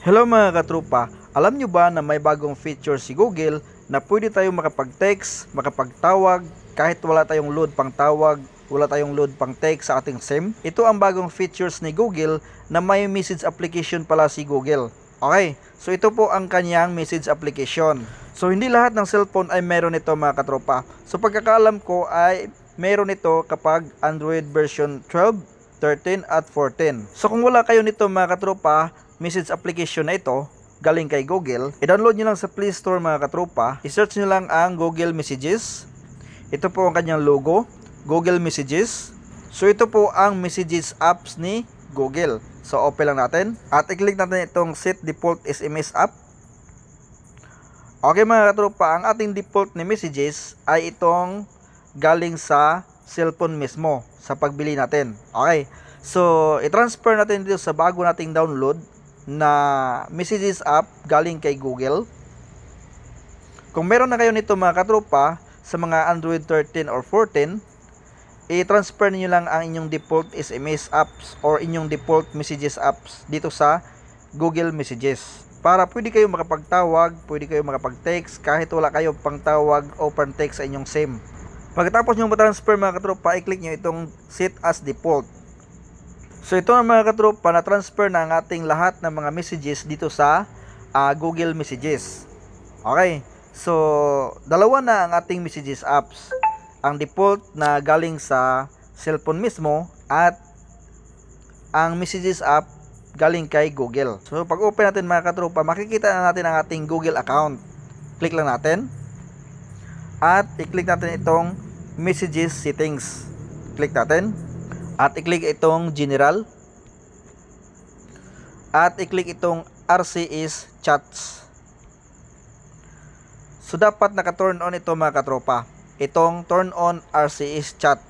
Hello mga katropa, alam nyo ba na may bagong feature si Google na pwede tayong makapag-text, makapagtawag kahit wala tayong load pang tawag, wala tayong load pang text sa ating SIM? Ito ang bagong features ni Google na may message application pala si Google. Okay, so ito po ang kanyang message application. So hindi lahat ng cellphone ay meron ito mga katropa. So pagkakaalam ko ay meron ito kapag Android version 12, 13 at 14. So kung wala kayo nito mga katropa, message application na ito galing kay Google, i-download nyo lang sa Play Store mga katropa. I-search nyo lang ang Google Messages. Ito po ang kanyang logo, Google Messages. So ito po ang messages apps ni Google. So open lang natin at i-click natin itong Set Default SMS app. Okay mga katropa, ang ating default ni messages ay itong galing sa cellphone mismo sa pagbili natin. Okay, so i-transfer natin dito sa bago nating download na messages app galing kay Google. Kung meron na kayo nito mga katropa sa mga Android 13 or 14, i-transfer niyo lang ang inyong default SMS apps or inyong default messages apps dito sa Google Messages para pwede kayo makapagtawag, pwede kayo makapag-text kahit wala kayo pang tawag o pang text sa inyong SIM. Pagkatapos nyo ma-transfer mga katropa, i-click nyo itong Set as Default. So ito na mga katropa, na-transfer na ang ating lahat ng mga messages dito sa Google Messages. Okay, so dalawa na ang ating messages apps. Ang default na galing sa cellphone mismo at ang messages app galing kay Google. So pag open natin mga katropa, makikita na natin ang ating Google account. Click lang natin at i-click natin itong Messages Settings. Click natin at i-click itong General at i-click itong RCS Chats. So dapat naka-turn on ito mga katropa, itong turn on RCS Chat.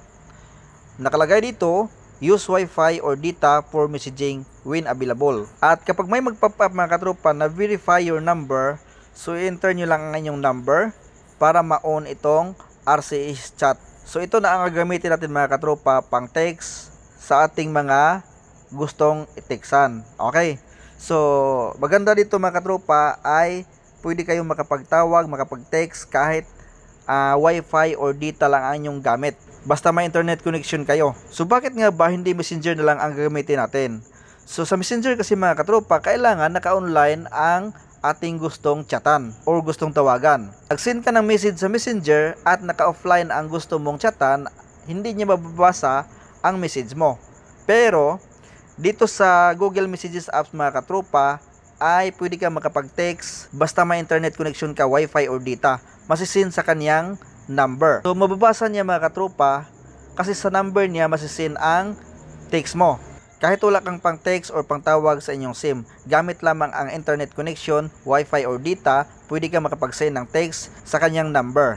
Nakalagay dito, use Wi-Fi or data for messaging when available. At kapag may mag-pop up mga katropa na verify your number, so i-enter nyo lang ang inyong number para ma-on itong RCS Chat. So ito na ang gagamitin natin mga katropa pang text sa ating mga gustong i-textan. Okay, so maganda dito mga katropa ay pwede kayong makapagtawag, makapag-text kahit Wi-Fi or data lang ang inyong gamit, basta may internet connection kayo. So bakit nga ba hindi messenger na lang ang gagamitin natin? So sa messenger kasi mga katropa, kailangan naka-online ang ating gustong chatan or gustong tawagan. Nag-send ka ng message sa messenger at naka-offline ang gusto mong chatan, hindi niya mababasa ang message mo. Pero dito sa Google Messages apps mga katropa ay pwede ka makapag-text basta may internet connection ka, Wi-Fi or data, masisin sa kanyang number. So mababasa niya mga katropa kasi sa number niya masisin ang text mo. Kahit wala kang pang text or pang tawag sa inyong SIM, gamit lamang ang internet connection, Wi-Fi or data, pwede ka makapag-send ng text sa kanyang number.